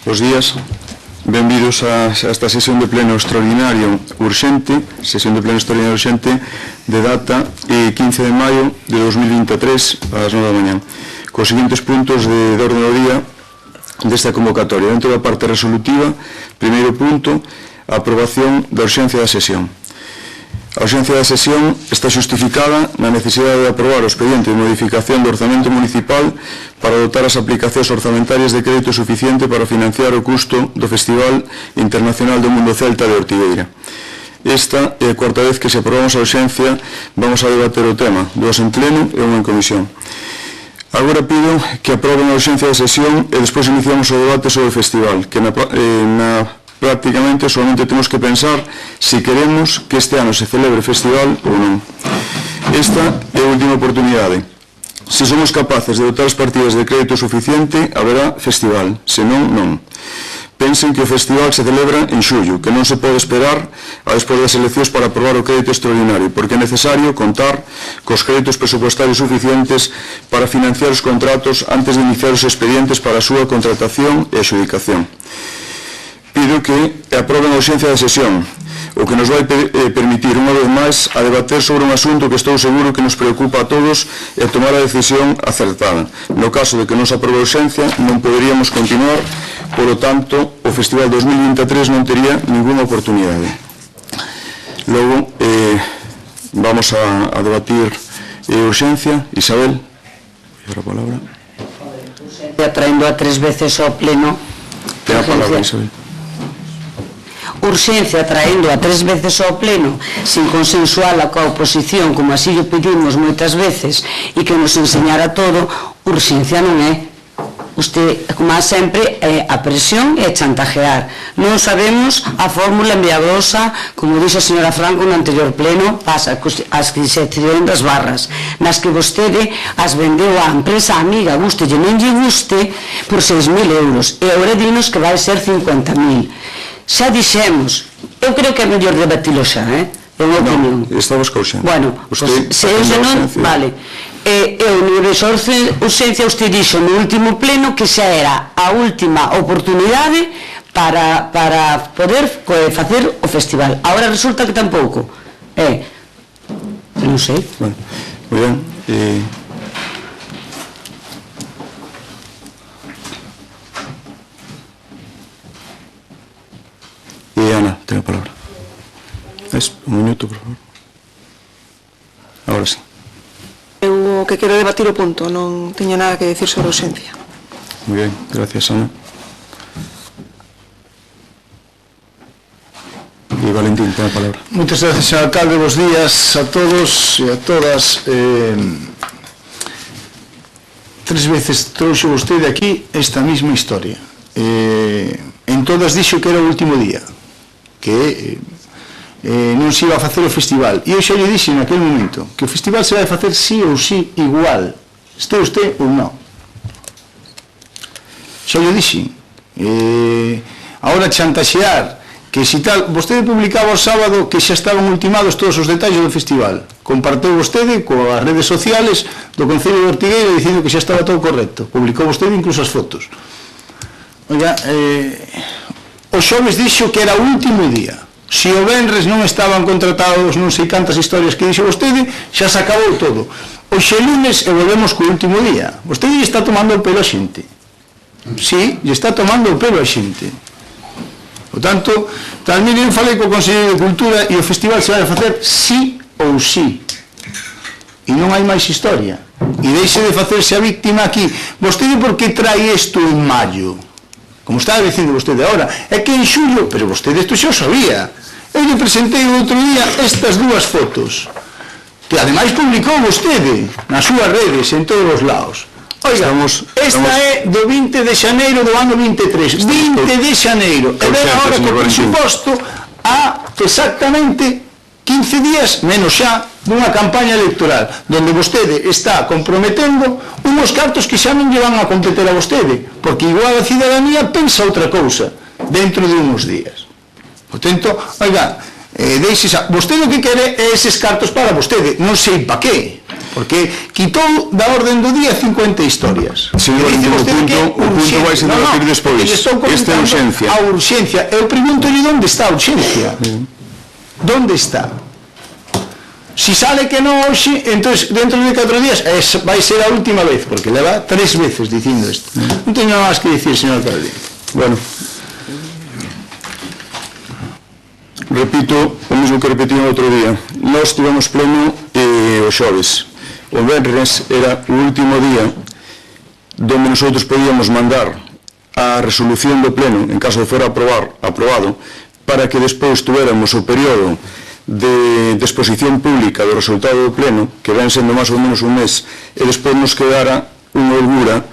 Bos días, benvidos a esta sesión de pleno extraordinario urxente, de data 15 de maio de 2023 ás 9 da mañá, cos seguintes puntos de orde do día desta convocatoria. Dentro da parte resolutiva, primeiro punto, a aprobación da urxencia da sesión. A urxencia da sesión está xustificada na necesidade de aprobar o expediente de modificación do orzamento municipal para dotar as aplicacións orzamentarias de crédito suficiente para financiar o custo do Festival Internacional do Mundo Celta de Ortigueira. Esta é a cuarta vez que se aprobamos a urxencia, vamos a debater o tema, dúas en pleno e unha en comisión. Agora pido que aproben a urxencia da sesión e despois iniciamos o debate sobre o festival, que prácticamente solamente temos que pensar se queremos que este ano se celebre o festival ou non. Esta é a última oportunidade. Se somos capaces de dotar as partidas de crédito suficiente, haberá festival, senón non. Pensen que o festival se celebra en xullo, que non se pode esperar a despois das eleccións para aprobar o crédito extraordinario, porque é necesario contar cos créditos presupuestarios suficientes para financiar os contratos antes de iniciar os expedientes para a súa contratación e adxudicación. Pido que aproben a urxencia da sesión, o que nos vai permitir, unha vez máis, a debater sobre un asunto que estou seguro que nos preocupa a todos e a tomar a decisión acertada. No caso de que non se aprobe a urxencia, non poderíamos continuar, polo tanto, o Festival 2023 non tería ninguna oportunidade. Logo, vamos a debatir urxencia. Isabel, a palabra. Traendo a 3 veces ao pleno. Ten a palabra, Isabel. Urxencia traendo a 3 veces ao pleno sin consensuala coa oposición, como así lle pedimos moitas veces, e que nos enseñara todo. Urxencia non é. Usted, como sempre, a presión e chantajear. Non sabemos a fórmula milagrosa, como dixo a señora Franco no anterior pleno, pasa as que se tiren das barras, nas que vostede as vendeu á empresa amiga, guste e non lle guste, por 6.000 euros, e agora dinos que vai ser 50.000. Xa dixemos, eu creo que é mellor debatilo xa, é unha opinión. Non, estamos ca urxencia. Bueno, se eu xa non, vale. Eu no urxencia, usted dixo no último pleno que xa era a última oportunidade para poder facer o festival. Agora resulta que tampouco. Non sei. Bueno, moi ben. Ana, ten a palabra. Un minuto, por favor. Ahora sí. Eu que quero debatir o punto, non teño nada que decir sobre a urxencia. Moi ben, gracias, Ana. E Valentín, ten a palabra. Moitas gracias, señor alcalde, bos días a todos e a todas. 3 veces trouxo vostede aquí esta mesma historia. En todas dixo que era o último día, que non se iba a facer o festival, e eu xa lle dixen naquele momento que o festival se vai facer sí ou sí igual, este usted ou non. Xa lle dixen. Agora chantaxear que si tal, vostede publicaba o sábado que xa estaban ultimados todos os detalles do festival, comparteu vostede coas redes sociales do Concello de Ortigueira dicindo que xa estaba todo correcto, publicou vostede incluso as fotos. Oiga, o xoves dixo que era o último día. Se o venres non estaban contratados non sei cantas historias que dixo vostede, xa se acabou todo. Oxe lunes e volvemos co último día. Vostede lle está tomando o pelo a xente. Sí, lle está tomando o pelo a xente. Por tanto, tamén eu falei co Consello de Cultura e o festival se vai a facer sí ou sí. E non hai máis historia. E deixe de facerse a víctima aquí. Vostede por que trae isto en maio? Como estaba dicindo vostede agora, é que en xullo, pero vostede isto xa o sabía. Eu lle presentei o outro día estas dúas fotos, que ademais publicou vostede nas súas redes, en todos os lados. Oiga, esta é do 20 de xaneiro do ano 23, 20 de xaneiro, e ven agora co presuposto a exactamente 15 días, menos xa, dunha campaña electoral, donde vostede está comprometendo unhos cartos que xa non lle van a competir a vostede, porque igual a cidadanía pensa outra cousa dentro de uns días. Por tanto, oiga, vostede o que quere é eses cartos para vostede, non sei pa que. porque quitou da orden do día 50 historias. Señor, E dice o vostede que é punto vai se debatir despois. Esta é urxencia. A urxencia. Eu pregúntolle onde está a urxencia. Onde está? Si sale que non hoxe, entón dentro de 4 días vai ser a última vez, porque leva 3 veces dicindo isto. Non teño nada máis que dicir, señor alcalde. Bueno, repito o mesmo que repetí o outro día. Nós tivemos pleno o xoves. O venres era o último día donde nosotros podíamos mandar a resolución do pleno, en caso de fora aprobado, para que despois tuéramos o período de exposición pública do resultado do pleno, que ven sendo máis ou menos un mes, e despois nos quedara unha holgura,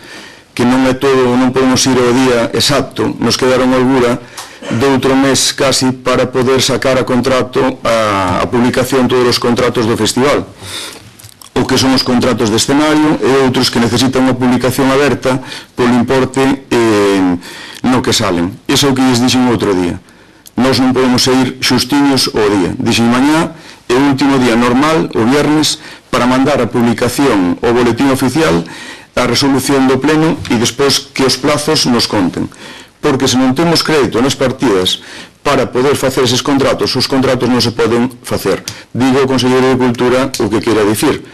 que non é todo, non podemos ir ao día exacto, nos quedara unha holgura de outro mes casi para poder sacar a contrato, a publicación todos os contratos do festival, o que son os contratos de escenario e outros que necesitan unha publicación aberta polo importe no que salen. Iso é o que lles dixen outro día. Nós non podemos ir xustiños ao día. Dixen mañá é o último día normal, o viernes, para mandar a publicación ao boletín oficial, a resolución do pleno e despois que os plazos nos conten. Porque se non temos crédito nas partidas para poder facer eses contratos, os contratos non se poden facer. Digo ao Conselleiro de Cultura o que queira dicir.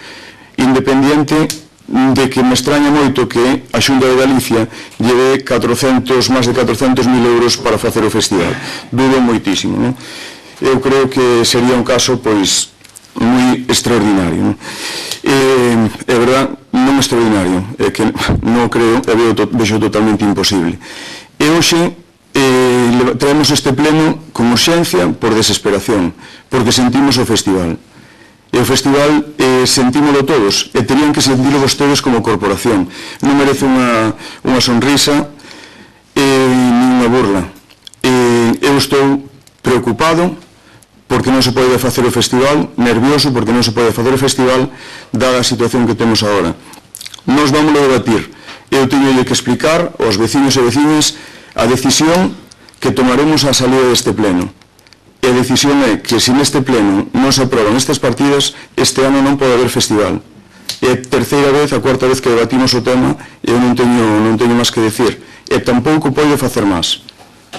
Independiente de que me extraña moito que a Xunta de Galicia lleve máis de 400.000 euros para facer o festival. Dudo moitísimo, non? Eu creo que sería un caso, pois, moi extraordinario, non? É verdad, non extraordinario, é que non creo, e vexo totalmente imposible. E hoxe traemos este pleno con urxencia por desesperación, porque sentimos o festival. E o festival sentímolo todos, e terían que sentilo vostedes como corporación. Non merece unha sonrisa nin unha burla. Eu estou preocupado porque non se pode facer o festival, nervioso porque non se pode facer o festival dada a situación que temos agora. Nos vamos a debatir. Eu teño que explicar aos veciños e veciñas a decisión que tomaremos a salida deste pleno. E a decisión é que se neste pleno non se aproban estas partidas, este ano non pode haber festival. É a terceira vez, a cuarta vez que debatimos o tema, e eu non teño máis que decir. E tampouco pode facer máis.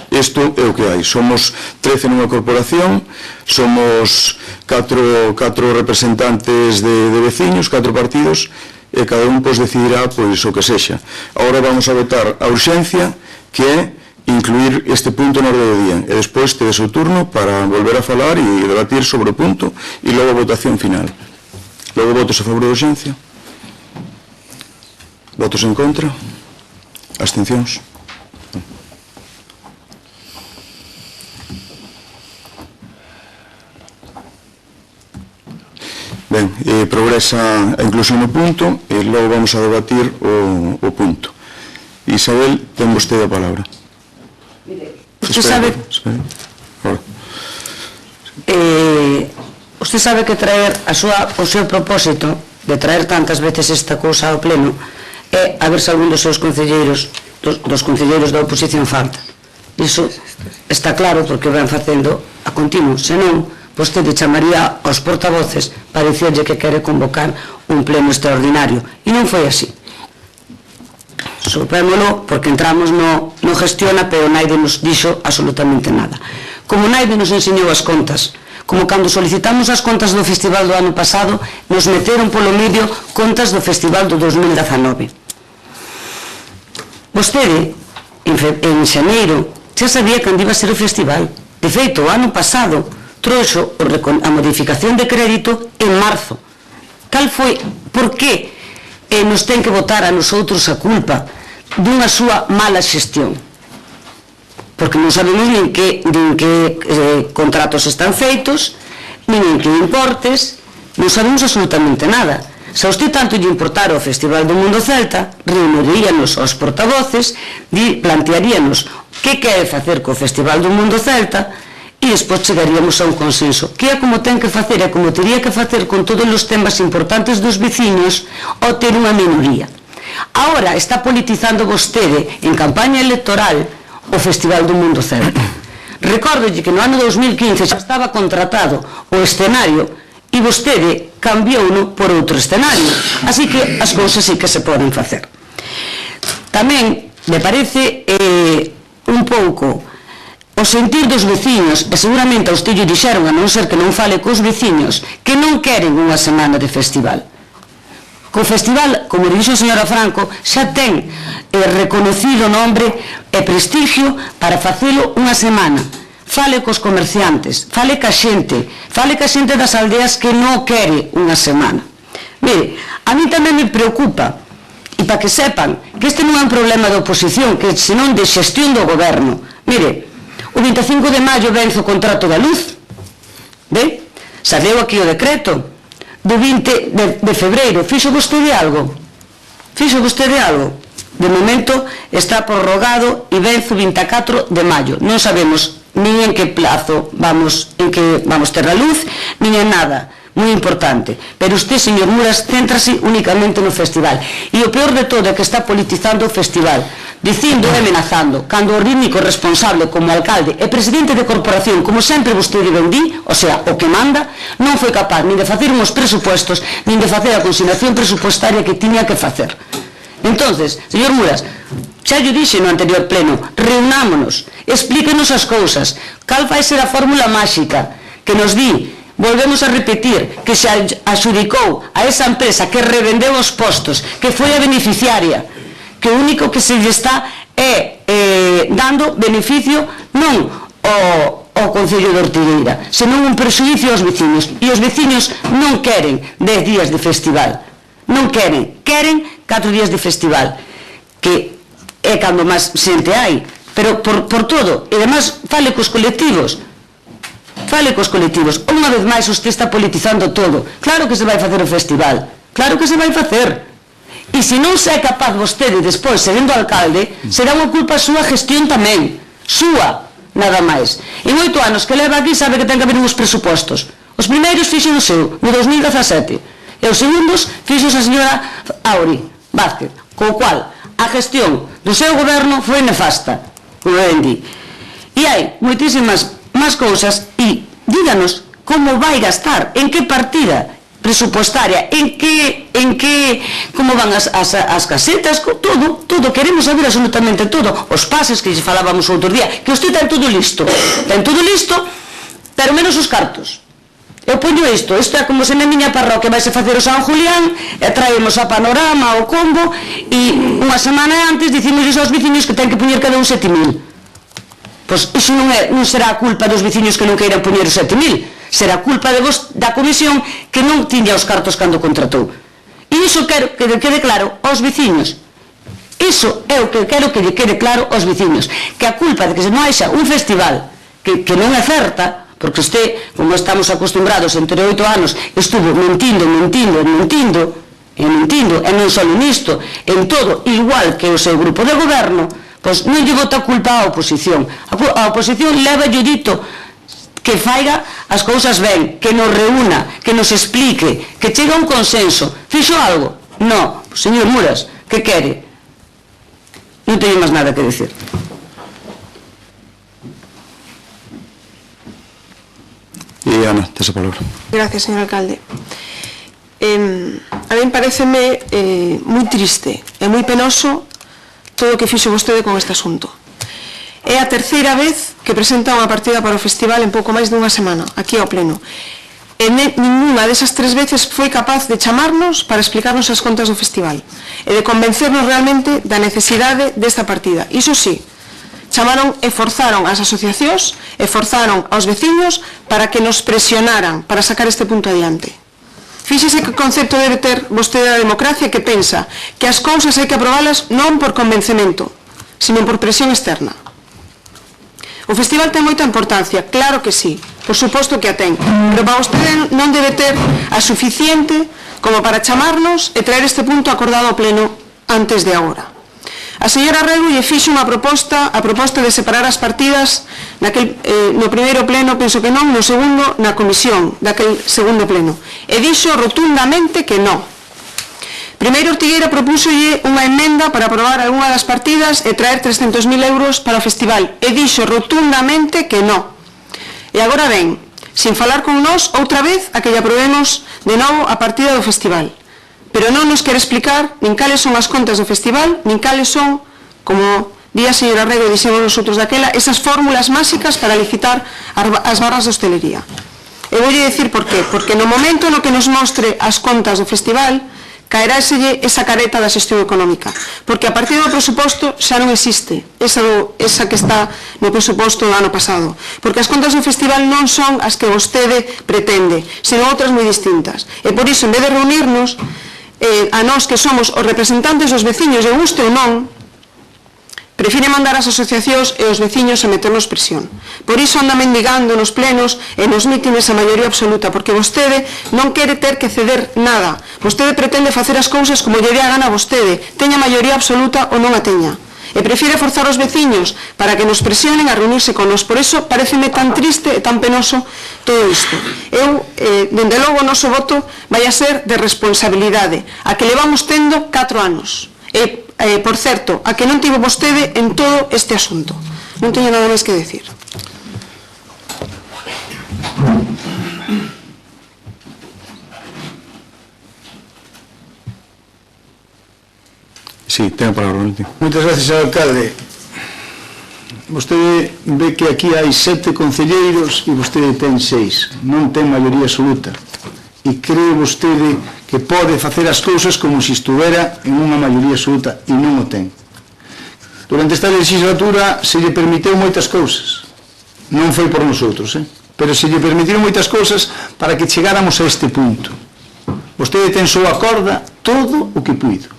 Isto é o que hai. Somos 13 nunha corporación, somos 4 representantes de veciños, 4 partidos, e cada un decidirá o que sexa. Agora vamos a votar a urxencia, que é incluir este punto na orde do día, e despois tedes o turno para volver a falar e debatir sobre o punto e logo a votación final. Logo votos a favor da urxencia, votos en contra, abstencións. Ben, progresa a inclusión no punto e logo vamos a debatir o punto. Isabel, ten vostede a palabra. Usted sabe que traer o seu propósito de traer tantas veces esta cousa ao pleno é a ver se algún dos seus concelleiros dos concelleiros da oposición falta. Iso está claro porque o ven facendo a continuo, senón vostede chamaría aos portavoces para dicirlle que quere convocar un pleno extraordinario e non foi así. Sorprémolo porque entramos no gestiona, pero naide nos dixo absolutamente nada. Como naide nos enseñou as contas, como cando solicitamos as contas do festival do ano pasado, nos meteron polo medio contas do festival do 2019. Vostede, en xaneiro, xa sabía cando iba a ser o festival. De feito, o ano pasado trouxo a modificación de crédito en marzo. Cal foi? Por que nos ten que botar a nosotros a culpa dunha súa mala xestión? Porque non sabemos nin que contratos están feitos, nin en que importes, non sabemos absolutamente nada. Se a usted tanto lle importara o Festival do Mundo Celta, reuniríanos aos portavoces, plantearíanos que quere facer co Festival do Mundo Celta e despois chegaríamos a un consenso, que é como ten que facer, é como teria que facer con todos os temas importantes dos veciños ao ter unha minoría. Ahora está politizando vostede en campaña electoral o Festival do Mundo Celta. Recórdolle que no ano 2015 xa estaba contratado o escenario e vostede cambiouno por outro escenario. Así que as cousas sí que se poden facer. Tamén me parece un pouco o sentir dos veciños, e seguramente a usted lle dixeron, a non ser que non fale cos veciños, que non queren unha semana de festival. Co festival, como dixo a señora Franco, xa ten reconocido nombre e prestigio para facelo unha semana. Fale cos comerciantes, fale ca xente das aldeas que non quere unha semana. Mire, a mí tamén me preocupa, e para que sepan que este non é un problema de oposición, que senón de xestión do goberno. Mire, o 25 de maio vence o contrato da luz, saleu aquí o decreto do 20 de febreiro. Fixo vostede algo? De momento está prorrogado e vence o 24 de maio. Non sabemos nin en que plazo vamos ter a luz, nin en nada. Moi importante. Pero usted, señor Muras, céntrase únicamente no festival. E o peor de todo é que está politizando o festival, dicindo e amenazando, cando o único responsable como alcalde e presidente de corporación, como sempre vostede ben di, o sea, o que manda, non foi capaz nin de facer uns presupuestos, nin de facer a consignación presupuestaria que tiña que facer. Entonces, señor Muras, xa lle dixe no anterior pleno, reunámonos, explíquenos as cousas, cal vai ser a fórmula máxica que nos di. Volvemos a repetir que se adxudicou a esa empresa que revendeu os postos, que foi a beneficiaria, que o único que se lle está é dando beneficio non ao Concello de Ortigueira, senón un prexudicio aos veciños. E os veciños non queren 10 días de festival, non queren 4 días de festival, que é cando máis xente hai, pero por todo. E además fale cos colectivos, unha vez máis usted está politizando todo. Claro que se vai facer o festival, claro que se vai facer, e se non se é capaz vostede despois, sendo alcalde, será unha culpa súa gestión tamén, súa, nada máis. En 8 anos que leva aquí sabe que ten que haber uns presupostos. Os primeiros fixen o seu, no 2017, e os segundos fixos a señora Auri Vázquez, co cual a gestión do seu goberno foi nefasta, como ben di. E hai moitísimas máis cousas, e díganos como vai gastar, en que partida presupuestaria, como van as casetas, todo, queremos saber absolutamente todo, os pases que falábamos outro día, que usted ten todo listo, pero menos os cartos. Eu poño isto é como se na miña parroquia vaise facer o San Julián, e traemos a Panorama, o Combo, e unha semana antes dicimos aos veciños que ten que poñer cada un 7.000. Pois iso non será a culpa dos veciños que non queiran poñer os 7.000, será a culpa da comisión que non tiña os cartos cando contratou. E iso quero que quede claro aos veciños. Iso é o que quero que lle quede claro aos veciños, que a culpa de que se non haixa un festival que non é certa, porque usted, como estamos acostumbrados entre 8 anos, estuvo mentindo, e non só nisto, en todo, igual que o seu grupo de goberno, pois non lle bota a culpa á oposición. A oposición leva lle dito que faiga as cousas ben, que nos reúna, que nos explique, que chegue a un consenso. Fixo algo? Non. Señor Muras, que quere? Non teño máis nada que decir. E Ana, tes a palabra. Gracias, señor alcalde. A mí pareceme moi triste e moi penoso todo o que fixo vostede con este asunto. É a terceira vez que presenta unha partida para o festival en pouco máis dunha semana, aquí ao pleno. E ninguna desas 3 veces foi capaz de chamarnos para explicarnos as contas do festival e de convencernos realmente da necesidade desta partida. Iso sí, chamaron e forzaron as asociacións e forzaron aos veciños para que nos presionaran para sacar este punto adiante. Fíxese que concepto debe ter vostede da democracia, que pensa que as cousas hai que aprobalas non por convencemento, sino por presión externa. O festival ten moita importancia, claro que sí, por suposto que a ten, pero para vostede non debe ter a suficiente como para chamarnos e traer este punto acordado ao pleno antes de agora. A señora Rego lle fixo unha proposta, a proposta de separar as partidas no primeiro pleno, penso que non, no segundo, na comisión daquel segundo pleno. E dixo rotundamente que non. Primeiro Ortigueira propúxolle unha emenda para aprobar algunha das partidas e traer 300.000 euros para o festival. E dixo rotundamente que non. E agora ven, sin falar con nós, outra vez a que lle aprobemos de novo a partida do festival. Pero non nos quere explicar nin cales son as contas do festival, nin cales son, como di a señora Rego e dixemos nosotros daquela, esas fórmulas máxicas para licitar as barras de hostelería. Eu voulle dicir por qué. Porque no momento no que nos mostre as contas do festival, caeráselle esa careta da xestión económica, porque a partir do presuposto xa non existe esa que está no presuposto do ano pasado, porque as contas do festival non son as que vostede pretende, senón outras moi distintas, e por iso, en vez de reunirnos a nós que somos os representantes dos veciños, e guste ou non, prefire mandar as asociacións e os veciños a meternos presión. Por iso anda mendigando nos plenos e nos mítines a maioría absoluta, porque vostede non quere ter que ceder nada. Vostede pretende facer as cousas como lle dé a gana a vostede, teña maioría absoluta ou non a teña. E prefire forzar os veciños para que nos presionen a reunirse con nos. Por iso pareceme tan triste e tan penoso todo isto. Eu, dende logo, o noso voto vai a ser de responsabilidade, a que levamos tendo 4 anos. Por certo, a que non tivo vostede en todo este asunto. Non teño nada máis que decir. Sí, ten a palabra, Valentín. Moitas gracias, alcalde. Vostede ve que aquí hai 7 concelleiros e vostede ten 6. Non ten maioría absoluta. E cree vostede que pode facer as cousas como se estuvera en unha maioría absoluta, e non o ten. Durante esta legislatura se lle permiteu moitas cousas, non foi por nosotros, pero se lle permitiron moitas cousas para que chegáramos a este punto. Vostede ten súa corda todo o que puido,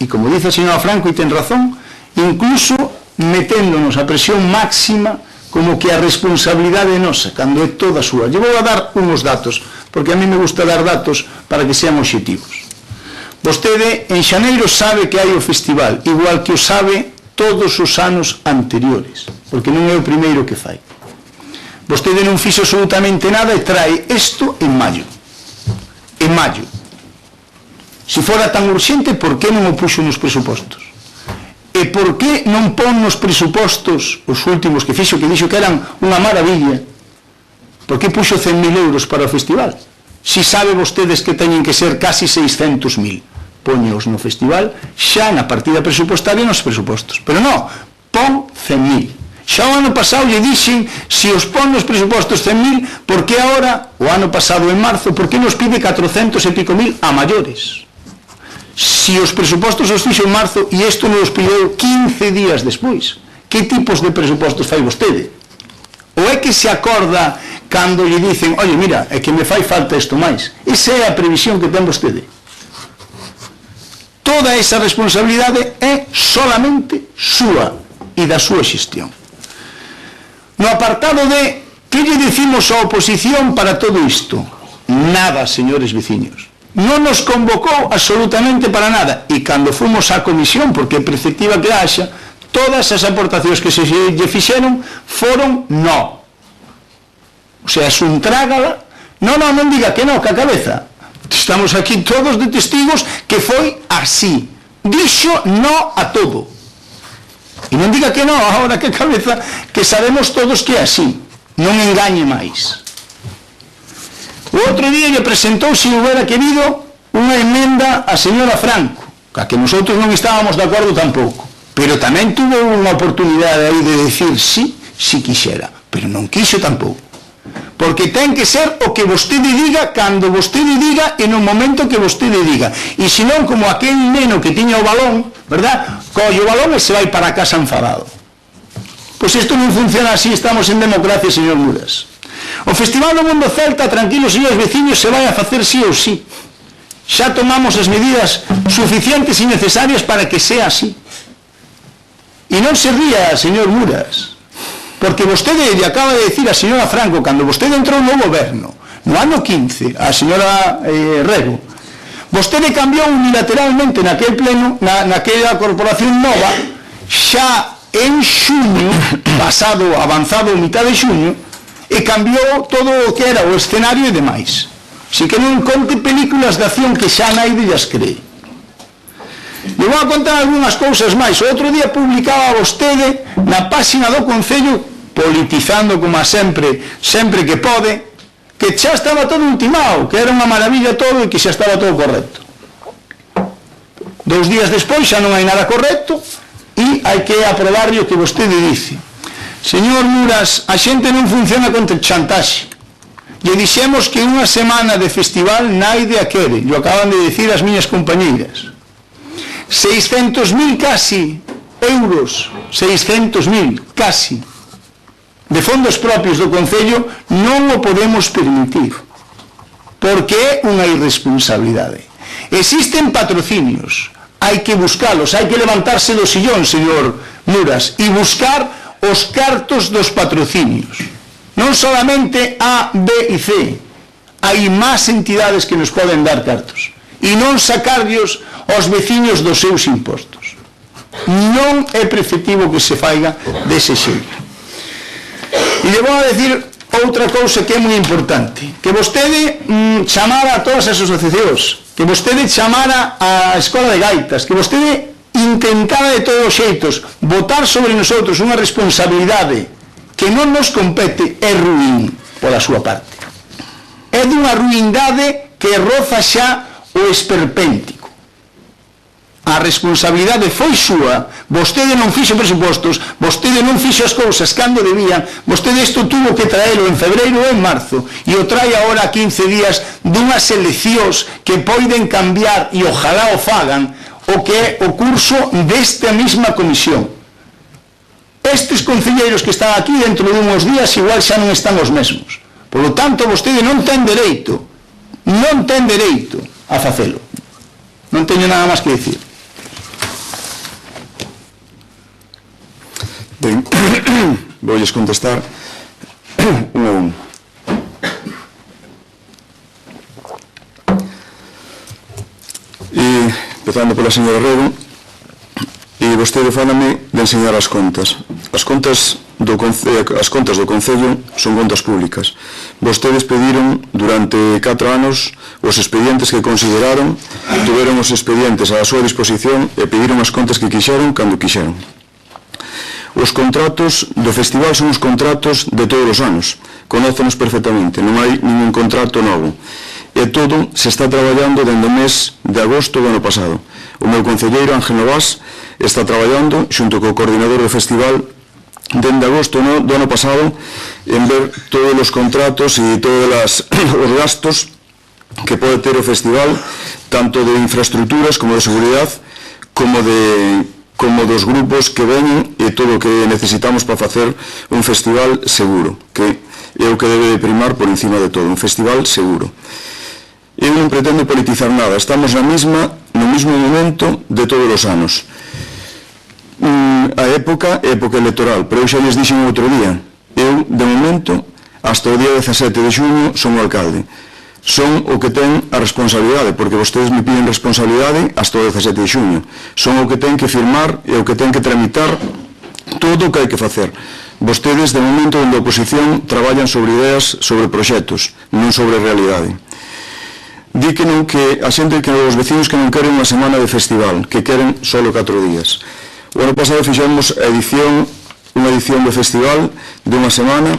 e como dice a señora Franco, e ten razón, incluso meténdonos a presión máxima, como que a responsabilidade é nosa, cando é toda súa. Lle vou a dar uns datos, porque a mí me gusta dar datos para que sean obxectivos. Vostede en xaneiro sabe que hai o festival, igual que o sabe todos os anos anteriores, porque non é o primeiro que fai. Vostede non fixo absolutamente nada e trae isto en maio. En maio. Se fora tan urxente, por que non o puxo nos presupostos? E por que non pon nos presupostos os últimos que fixo, que dixo que eran unha maravilla? Por que puxo 100.000 euros para o festival? Si sabe vostedes que teñen que ser casi 600.000. Poñeos no festival, xa na partida presupostaria nos presupostos. Pero non, pon 100.000. Xa o ano pasado lle dixen, si os pon nos presupostos 100.000, por que agora, o ano pasado en marzo, por que nos pide 400 e pico mil a maiores? Si os presupostos os fixo en marzo e isto nos pideu 15 días despois, que tipos de presupostos fai vostede? Ou é que se acorda cando lle dicen, oye, mira, é que me fai falta isto máis? Esa é a previsión que ten vostede. Toda esa responsabilidade é solamente súa e da súa xestión. No apartado de que lle dicimos á oposición para todo isto? Nada, señores veciños. Non nos convocou absolutamente para nada, e cando fomos á comisión, porque é preceptiva que haxa, todas as aportacións que se lle fixeron foron no. O sea, es un trágala. Non diga que no, que a cabeza. Estamos aquí todos de testigos que foi así. Dixo no a todo. E non diga que no, agora que a cabeza, que sabemos todos que é así. Non engañe máis. O outro día lle presentou, se houbera querido, unha emenda a señora Franco, a que nosotros non estábamos de acordo tampouco, pero tamén tuvo unha oportunidade aí de decir sí, si quixera, pero non quixo tampouco, porque ten que ser o que vostede diga, cando vostede diga e no momento que vostede diga, e senón como aquel neno que tiña o balón, verdad, colle o balón e se vai para a casa enfadado. Pois isto non funciona así, estamos en democracia, señor Muras. O Festival do Mundo Celta, tranquilos, señores veciños, se vai a facer sí ou sí. Xa tomamos as medidas suficientes e necesarias para que sea así. E non se ría, señor Muras, porque vostede lle acaba de decir a señora Franco, cando vostede entrou no goberno, no ano 15, a señora Rego, vostede cambiou unilateralmente naquel pleno, naquela corporación nova, xa en xuño, pasado, avanzado mitad de xuño, e cambiou todo o que era o escenario e demais. Si que non conte películas de acción que xa naide llas cree. E vou a contar algunhas cousas máis. O outro día publicaba vostede na páxina do Concello, politizando como a sempre que pode, que xa estaba todo ultimado, que era unha maravilla todo e que xa estaba todo correcto. 2 días despois xa non hai nada correcto e hai que aprobar o que vostede dice. Señor Muras, a xente non funciona contra chantaxe. Lle dixemos que unha semana de festival naide a quere, lo acaban de decir as miñas compañeiras. 600.000 casi euros, 600.000 casi, de fondos propios do Concello non o podemos permitir, porque é unha irresponsabilidade. Existen patrocinios, hai que buscalos, hai que levantarse do sillón, señor Muras, e buscar os cartos dos patrocinios. Non solamente A, B e C, hai máis entidades que nos poden dar cartos, e non sacarlos aos veciños dos seus impostos. Non é preceptivo que se faiga dese xeito. E lle vou a decir outra cousa que é moi importante, que vostede chamara a todas as asociacións, que vostede chamara a Escola de Gaitas, que vostede intentara de todos os xeitos botar sobre nosotros unha responsabilidade que non nos compete, é ruín pola súa parte. É dunha ruindade que roza xa o esperpéntico. A responsabilidade foi súa, vostede non fixo presupostos, vostede non fixo as cousas cando debían, vostede isto tuvo que traelo en febreiro ou en marzo, e o trae agora a 15 días dunhas eleccións que poden cambiar, e ojalá o fagan, o que é o curso desta mesma comisión. Estes concelleiros que están aquí dentro de uns días igual xa non están os mesmos. Por lo tanto, vostede non ten dereito a facelo. Non teño nada máis que dicir. Ben, voulles contestar un a un. Empezando pola señora Rego, e vostede fálame de enseñar as contas. As contas do Concello son contas públicas. Vostedes pediron durante 4 anos os expedientes que consideraron, tuveron os expedientes á súa disposición e pediron as contas que quixeron cando quixeron. Os contratos do festival son os contratos de todos os anos, conócenos perfectamente, non hai ningún contrato novo. E todo se está traballando dende o mes de agosto do ano pasado. O meu concelleiro Ángel Novás está traballando xunto co coordinador do festival dende agosto do ano pasado en ver todos os contratos e todos os gastos que pode ter o festival, tanto de infraestructuras como de seguridad, como dos grupos que veñen e todo o que necesitamos para facer un festival seguro, que é o que debe primar por encima de todo, un festival seguro. Eu non pretendo politizar nada, estamos no mesmo momento de todos os anos. A época é época electoral, pero eu xa les dixen outro día, eu, de momento, hasta o día 17 de xuño, son o alcalde. Son o que ten a responsabilidade, porque vostedes me piden responsabilidade hasta o 17 de xuño. Son o que ten que firmar e o que ten que tramitar todo o que hai que facer. Vostedes, de momento, dende a oposición, traballan sobre ideas, sobre proxectos, non sobre realidade. Di que non, que a xente, que os vecinos que non queren unha semana de festival, que queren solo 4 días. O ano pasado fixemos unha edición do festival de unha semana.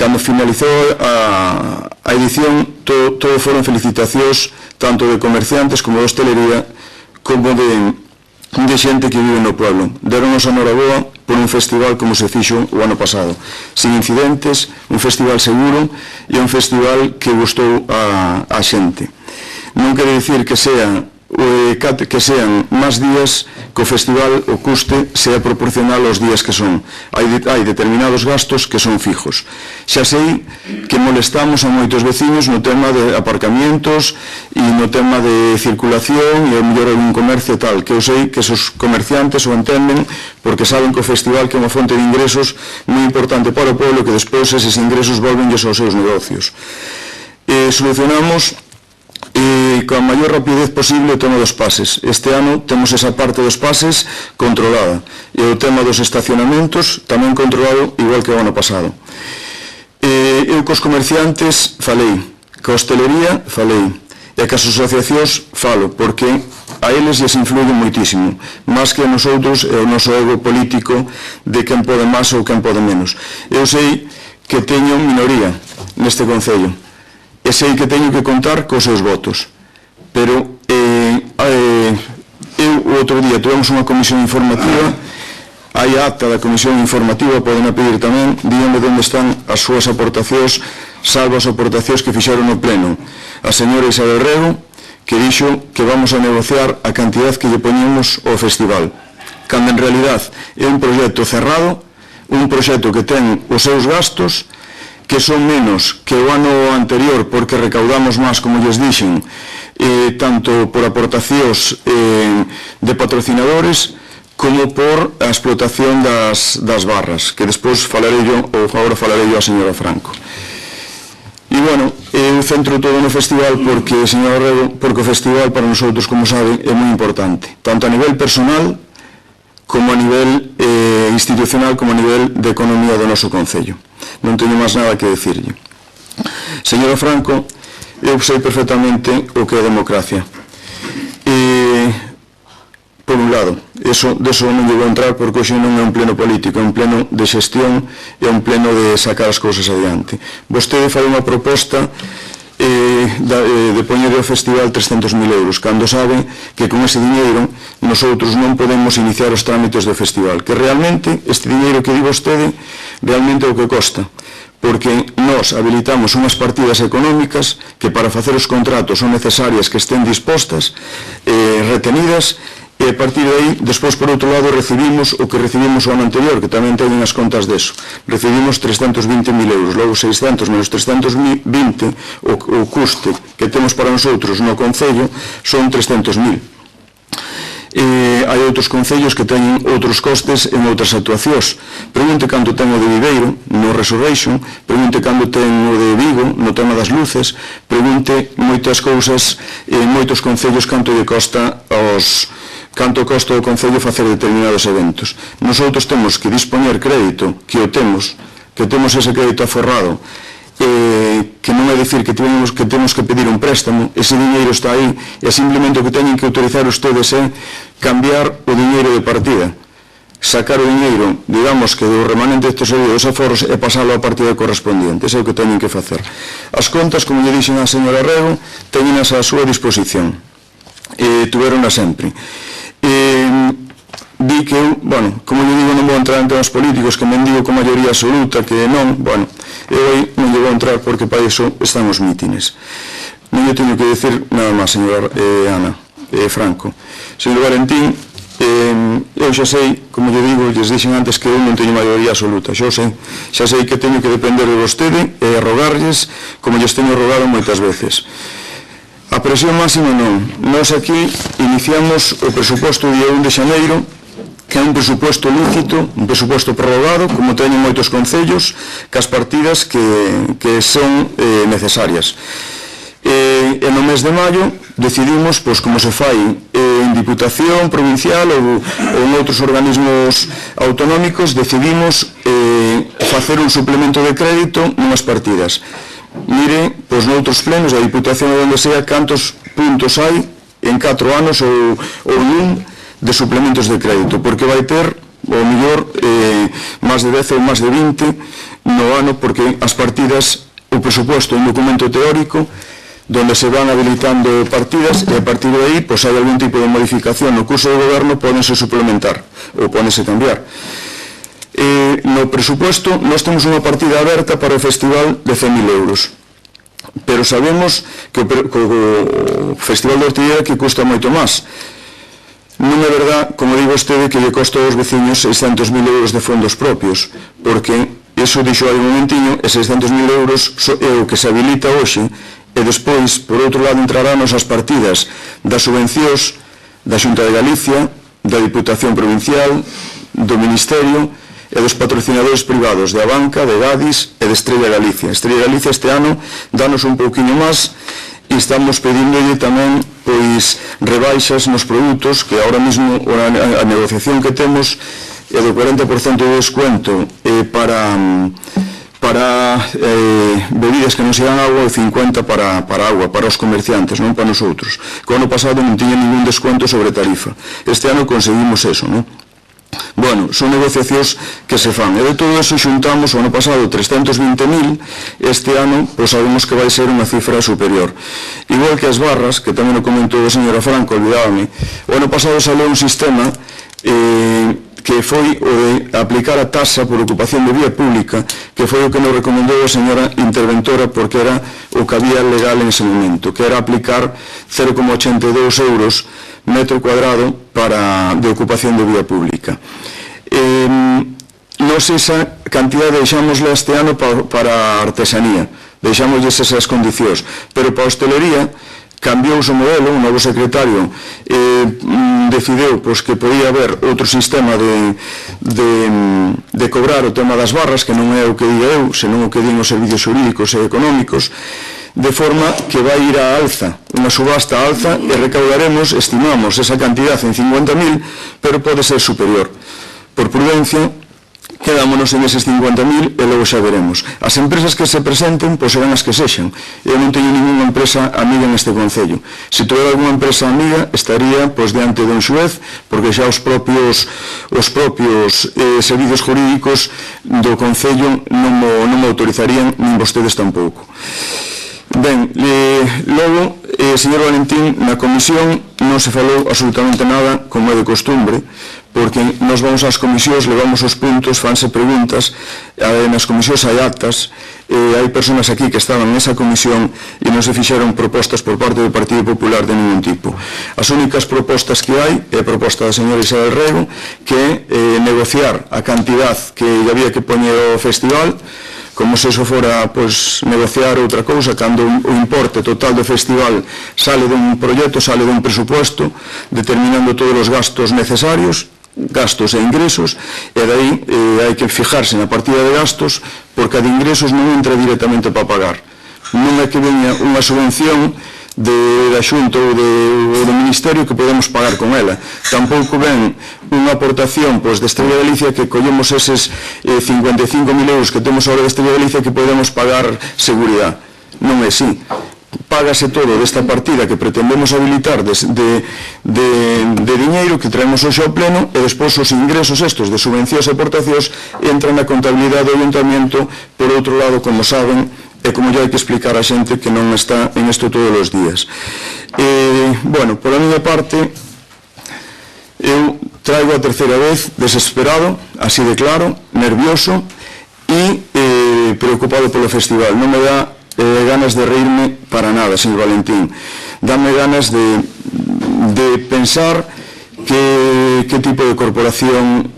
Cando finalizou a edición, todo foron felicitacións tanto de comerciantes como de hostelería como de xente que vive no pueblo. Deronos a noraboa por un festival como se fixo o ano pasado, sin incidentes, un festival seguro e un festival que gustou a xente. Non quere dicir que sean máis días que o festival, o custe, sea proporcional aos días que son. Hai determinados gastos que son fijos. Xa sei que molestamos a moitos veciños no tema de aparcamientos e no tema de circulación e o mellor algún comercio e tal, que eu sei que esos comerciantes o entenden porque saben que o festival que é unha fonte de ingresos moi importante para o pueblo, que despois eses ingresos volvenlles aos seus negocios. Solucionamos coa maior rapidez posible o tema dos pases. Este ano temos esa parte dos pases controlada e o tema dos estacionamentos tamén controlado igual que o ano pasado. Eu cos comerciantes falei, coa hostelería falei e cas asociacións falo, porque a eles lles influye moitísimo, máis que a nosotros e o noso ego político de quen pode máis ou quen pode menos. Eu sei que teño minoría neste Concello, e sei que teño que contar cos seus votos, pero eu o outro día tivemos unha comisión informativa, hai acta da comisión informativa, poden a pedir tamén, díganme onde están as súas aportacións, salvo as aportacións que fixeron no pleno. A señora Isabel Rego, que dixo que vamos a negociar a cantidad que lle poñemos ao festival, cando en realidad é un proxecto cerrado, un proxecto que ten os seus gastos, que son menos que o ano anterior, porque recaudamos máis, como lles dixen, tanto por aportacións de patrocinadores como por a explotación das barras, que despois falarei yo, ou agora falarei yo a señora Franco. E, bueno, eu centro todo no festival porque, señora Rego, porque o festival para nosotros, como saben, é moi importante, tanto a nivel personal como a nivel institucional, como a nivel de economía do noso concello. Non teño máis nada que decirlle. Señora Franco, eu sei perfectamente o que é democracia. Por un lado, deso non vou entrar porque hoxe non é un pleno político, é un pleno de xestión, é un pleno de sacar as cousas adiante. Vostede fai unha proposta de poñer ao festival 300.000 euros, cando sabe que con ese diñeiro nosotros non podemos iniciar os trámites do festival, que realmente este diñeiro que di vostede realmente é o que costa, porque nós habilitamos unhas partidas económicas que para facer os contratos son necesarias que estén dispostas, retenidas, e a partir de aí, despois por outro lado recibimos o que recibimos o ano anterior, que tamén teñen as contas deso, recibimos 320.000 euros, logo 600 menos 320, o custe que temos para nosotros no concello son 300.000. Hai outros concellos que teñen outros costes en outras actuacións. Pregunte canto ten o de Viveiro no Resurrection, pregunte canto ten o de Vigo no tema das luces, pregunte moitas cousas, moitos concellos canto lle costa canto costa o concello facer determinados eventos. Nosotros temos que dispoñer crédito, que temos ese crédito aforrado, que non é dicir que temos que pedir un préstamo, ese diñeiro está aí, e simplemente o que teñen que autorizar ustedes é cambiar o diñeiro de partida, sacar o diñeiro, digamos que do remanente de tesorería dos aforros e pasalo á partida correspondiente, ese é o que teñen que facer. As contas, como lle dixen a señora Rego, teñenas á súa disposición, tuveronla sempre. Di que eu, bueno, como lle digo, non vou entrar en temas políticos, que me digo con maioría absoluta, que non, bueno, eu aí non lle vou entrar porque para iso están os mítines. Non lle teño que decir nada máis, señora Ana Franco. Señor Valentín, eu xa sei, como lle digo, lles dixen antes que eu non teño maioría absoluta, xa sei que teño que depender de vostede e rogarlles como lles teño rogado moitas veces. A presión máxima non. Nós aquí iniciamos o presuposto día 1 de xaneiro, que é un presuposto lícito, un presuposto prorrogado, como teñen moitos concellos, cas partidas que son necesarias. E no mes de maio decidimos, pois como se fai en Diputación provincial ou en outros organismos autonómicos, decidimos facer un suplemento de crédito nunhas partidas. Mire, pois noutros plenos da Diputación onde sea cantos puntos hai en 4 anos ou nun de suplementos de crédito, porque vai ter ao mellor máis de 10 ou máis de 20 no ano, porque as partidas, o presuposto é un documento teórico donde se van habilitando partidas e a partir de aí, pois hai algún tipo de modificación no curso do goberno, pódense suplementar ou pódense cambiar. No presuposto nós temos unha partida aberta para o festival de 100.000 euros, pero sabemos que o festival de Ortigueira que custa moito máis. Non é verdad, como digo vostede, que lle costa aos veciños 600.000 euros de fondos propios, porque iso dixo hai un momentiño, e 600.000 euros é o que se habilita hoxe, e despois, por outro lado, entrarán as partidas das subvencións da Xunta de Galicia, da Diputación Provincial, do Ministerio e dos patrocinadores privados de Abanca, de Gadis e de Estrella Galicia. Estrella Galicia este ano danos un pouquiño máis e estamos pedíndolle tamén pois rebaixas nos produtos, que ahora mesmo a negociación que temos é do 40% de descuento para bebidas que non sean agua e 50% para agua, para os comerciantes, non para nosotros. Que o ano pasado non tiña ningún descuento sobre tarifa. Este ano conseguimos eso, non? Bueno, son negociacións que se fan. E de todo eso xuntamos o ano pasado 320.000, este ano pois sabemos que vai ser unha cifra superior. Igual que as barras, que tamén o comentou a señora Franco, olvidábame, o ano pasado salió un sistema que foi o de aplicar a taxa por ocupación de vía pública, que foi o que nos recomendou a señora interventora, porque era o que había legal en ese momento, que era aplicar 0,82 euros metro cuadrado de ocupación de vía pública. Nos esa cantidad deixámosla este ano para a artesanía, deixámosles esas condicións, pero para a hostelería cambiou o modelo, un novo secretario decideu que podía haber outro sistema de cobrar o tema das barras, que non é o que diga eu, senón o que din os servicios xurídicos e económicos, de forma que vai ir á alza, unha subasta á alza, e recaudaremos, estimamos esa cantidad en 50.000, pero pode ser superior. Por prudencia, quedámonos en eses 50.000 e logo xa veremos. As empresas que se presenten, pois serán as que sexan. Eu non teño ninguna empresa amiga neste concello. Se tuviera alguna empresa amiga, estaría pois diante dun xuez, porque xa os propios servicios jurídicos do concello non me autorizarían, nin vostedes tampouco. Ben, logo, señor Valentín, na comisión non se falou absolutamente nada, como é de costumbre, porque nos vamos ás comisións, levamos os puntos, fanse preguntas, nas comisións hai actas, hai persoas aquí que estaban nesa comisión e non se fixeron propostas por parte do Partido Popular de ningún tipo. As únicas propostas que hai é a proposta da señora Isabel Rego, que é negociar a cantidad que había que poñer ao festival, como se iso fora negociar outra cousa, cando o importe total do festival sale dun proxecto, sale dun presupuesto, determinando todos os gastos necesarios, gastos e ingresos, e dai hai que fijarse na partida de gastos, porque a de ingresos non entra directamente para pagar. Non é que veña unha subvención da Xunta ou do Ministerio que podemos pagar con ela. Tampouco ven unha aportación de Estrella de Galicia que collemos eses 55.000 euros que temos ahora de Estrella de Galicia que podemos pagar seguridade. Non é así. Págase todo desta partida que pretendemos habilitar de diñeiro que traemos hoxe ao pleno, e despois os ingresos estos de subvencións e aportacións entran na contabilidade do Ayuntamiento. Por outro lado, como saben, e como ya hai que explicar a xente que non está en isto todos os días. Bueno, por a miña parte, eu traigo a terceira vez desesperado, así de claro, nervioso e preocupado polo festival. Non me dá ganas de reírme para nada, señor Valentín. Dame ganas de pensar que tipo de corporación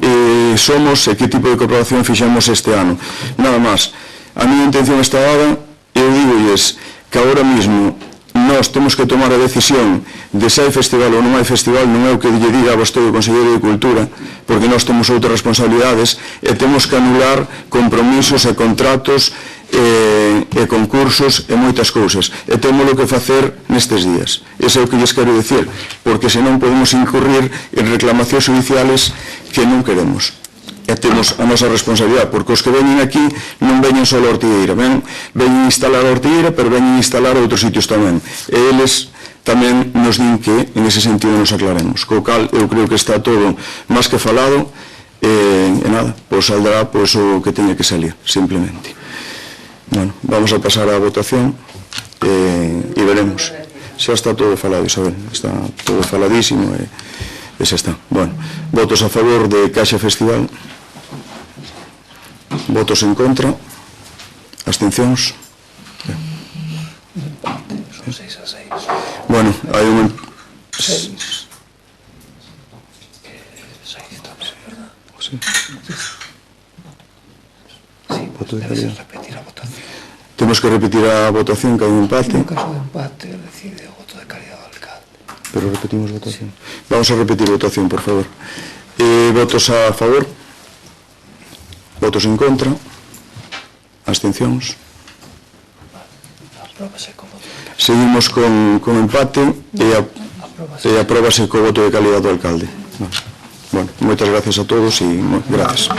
somos e que tipo de corporación fixemos este ano. Nada máis. A miña intención esta hora, eu digo-lles que agora mismo nós temos que tomar a decisión de se hai festival ou non hai festival, non é o que lle diga a vostede o Conselleiro de Cultura, porque nós temos outras responsabilidades e temos que anular compromisos e contratos e concursos e moitas cousas, e temos o que facer nestes días. Ese é o que lles quero dicir, porque senón podemos incurrir en reclamacións judiciales que non queremos. E temos a nosa responsabilidade, porque os que veñen aquí non veñen só a Ortigueira, veñen instalar a Ortigueira, pero veñen instalar a outros sitios tamén, e eles tamén nos din que en ese sentido nos aclaremos, co cal eu creo que está todo máis que falado, e nada, pois saldrá o que teña que salir, simplemente. Bueno, vamos a pasar á votación e veremos. Xa está todo falado, Isabel, está todo faladísimo e xa está. Bueno, votos a favor de Caixa Festival, votos en contra, abstencións. Bueno, hai un... 6 tamén, verdad? Sí. Voto de calidad. Repetir a votación. Temos que repetir a votación, que hai un empate. En caso de empate, decide o voto de calidad do alcalde. Pero repetimos votación. Vamos a repetir votación, por favor. Votos a favor, votos en contra, abstencións. Seguimos con empate e apróbase co voto de calidad do alcalde. Bueno, moitas gracias a todos e gracias.